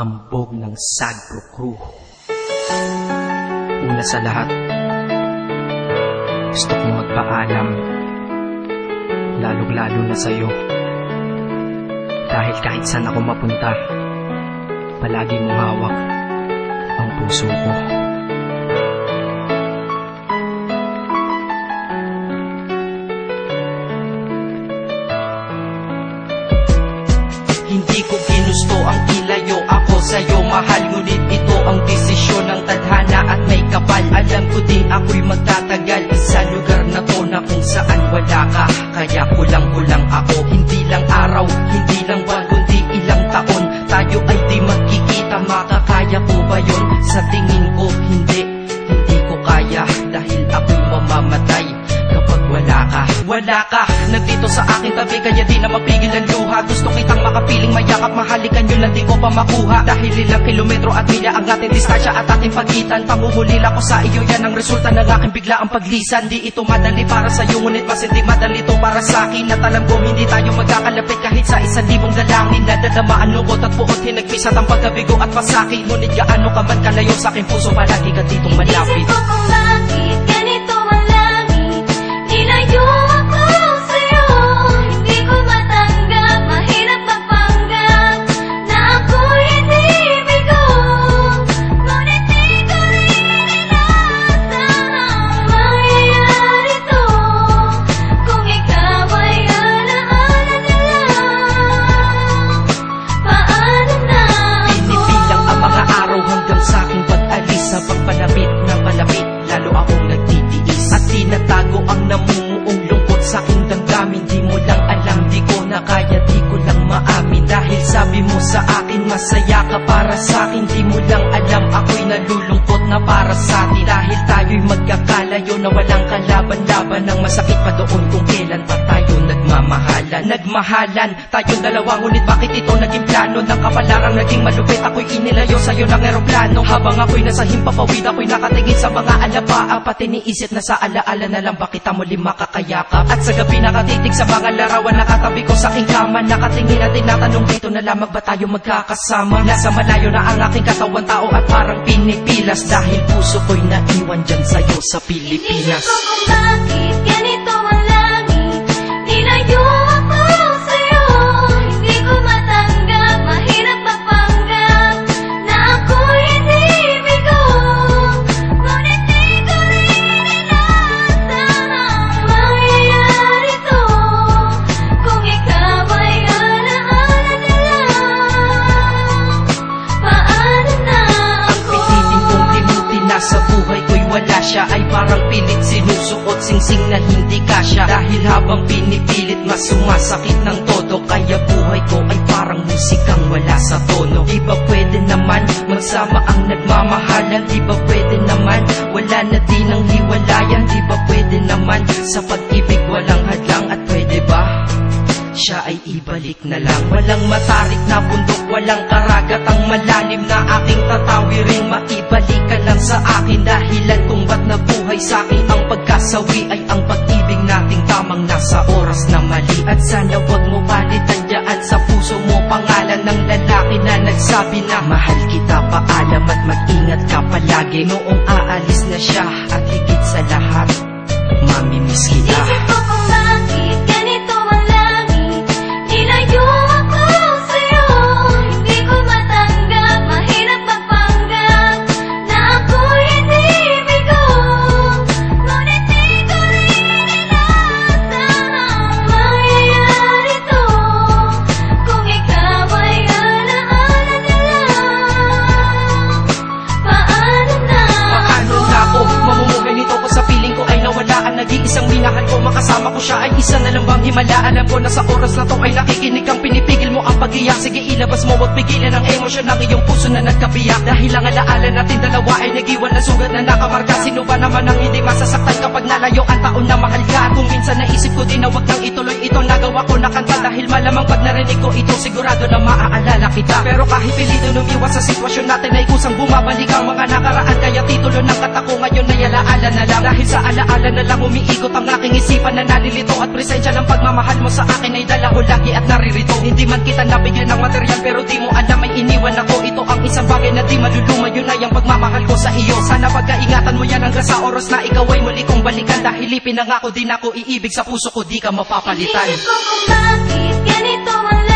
hambog ng Sagpro Crew. Una sa lahat, gusto kong magpaalam, lalong-lalo na sa'yo. Dahil kahit saan ako mapunta, palagi mong hawak ang puso ko. Hindi ko ginusto ang ilayo ako sa'yo, mahal. Ngunit ito ang desisyon ng tadhana at may kapal. Alam ko di ako'y magtatagal sa lugar na to na kung saan wala ka. Kaya kulang-kulang ako, hindi lang araw, hindi lang buwan, kundi ilang taon. Tayo ay di magkikita, makakaya ko ba yun? Sa tingin ko hindi ko kaya. Dahil ako'y mamamatay kapag wala ka. Wala ka, nandito sa aking tabi, kaya di na mapigil ang luha. Gusto kitang makapiling, mayakap, mahalikan yun na di ko pa makuha. Dahil ilang kilometro at milya ang ating distansya at ating pagitan. Panguhulila ko sa iyo, yan ang resulta ng aking biglaang paglisan. Di ito madali para sa'yo, ngunit mas hindi madali ito para sa'kin. At alam ko hindi tayo magkakalapit kahit sa 1,000 dalangin. Nadadamaan lungkot at buot, hinagpisat ang pagkabigo at pasakit. Ngunit gaano ka man kalayo sa aking puso, palagi ka ditong malapit. Isip ko kung bakit ganito ang langit, nilayo ako sa'yo. Hindi ko matanggap, mahirap magpanggap na ako'y hindi bigo. Ngunit di ko rin inasahang mangyayari to. Kung ikaw ay alaala na lang, paano na ako? Pinipilang ang mga araw hanggang sa aking pag-alis. Sa pagpalapit ng palapit, lalo akong nagtitiis. At tinatago ang namumuong lungkot sa aking damdamin. Di mo lang alam, di ko na kaya, di ko lang maamin. Dahil sabi mo sa akin, masaya ka para sa akin. Di mo lang alam, ako'y nalulungkot na para sa atin. Dahil tayo'y magkakalayo na walang kalaban-laban. Ang masakit pa doon kung kailan pa tayo nagmamahalan. Nagmahalan, tayong dalawa, ngunit bakit ito naging plano? Ng kapalarang naging malupit, ako'y inilayo sa'yo ng eroplano. Habang ako'y nasa himpapawid, ako'y nakatingin sa mga alapaa. Pati niisip na sa alaala na lang, bakit ang muli makakayakap? At sa gabi nakatitig sa mga larawan, nakatabi ko sa aking kama. Nakatingin at tinatanong, dito na lamang ba tayo magkakasama? Nasa malayo na ang aking katawan, tao at parang pinipilas. Dahil puso ko'y naiwan dyan sa'yo sa Pilipinas. Isip ko kung bakit ganito ang langit, nilayo ako sa'yo. Hindi ko matanggap, mahirap magpanggap na ako'y hindi bigo. Ngunit di ko rin inasahang mangyayari to. Kung ikaw ay alaala na lang, paano na ako? Pilitin kong limutin na sa buhay ko'y wala siya. Ay parang pilit sinusuot, singsing na hindi kasya. Dahil habang pinipilit, mas sumasakit ng todo. Kaya buhay ko ay parang musikang wala sa tono. Di ba pwede naman magsama ang nagmamahalan? Di ba pwede naman wala na din ang hiwalayan? Di ba pwede naman sa pag-ibig walang hadlang? At pwede ba siya ay ibalik na lang? Walang matarik na bundok, walang karagat ang malalim na aking tatawiring. Maibalik ka lang sa akin, dahilan kung ba't nabuhay sa akin ang pagkasawi ay ang pag-ibig nating tamang nasa oras na mali. At sana wag mo palitan dyan sa puso mo pangalan ng lalaki na nagsabi na mahal kita, paalam at mag-ingat ka palagi. Noong aalis na siya at higit sa lahat, mamimiss kita. Isip ko kung bakit ganito ang langit, nilayo ako sa'yo. Hindi ko matanggap, mahirap magpanggap na ako'y hindi bigo. Ngunit di ko rin inasahang mangyayari to. Kung ikaw ay alaala na lang, paano na Paano na ako mamumuhay nito ko sa piling ko ay nawala ang nag-iisang minahal ko? Makasama ko siya ay isa na lang bang himala? Alam ko na sa oras na to ay nakikinig kang pinipigil mo ang pag-iyak. Sige ilabas mo, wag pigilan ang emosyon ng iyong puso na nagkabiyak. Dahil ang alaala natin dalawa ay nag-iwan na sugat na nakamarka. Sino ba naman ang hindi masasaktan kapag nalayo ang taon na mahal ka? Kung minsan naisip ko din na wag nang ituloy itong nagawa ko na kanta. Dahil malamang pag narinig ko ito, sigurado na maaalala kita. Pero kahit pilito lumiwas sa sitwasyon natin ay kusang bumabalik ang mga nakaraan. Kaya titulo ng kanta ko ngayon ay alaala na lang. Dahil sa alaala na lang umiikot ang aking isipan na nalilito. At presensya ng pagmamahal mo sa akin ay dala ko lagi at naririto. Hindi man kita nabigyan ng material pero di mo alam may iniwan ako. Ito ang isang bagay na di maluluma, yun ay ang pagmamahal ko sa iyo. Sana pagkaingatan mo yan hanggang sa oras na ikaw ay muli kong balikan. Dahil ipinangako din ako iibig sa puso ko, di ka mapapalitan. Iisip ko kung bakit ganito ang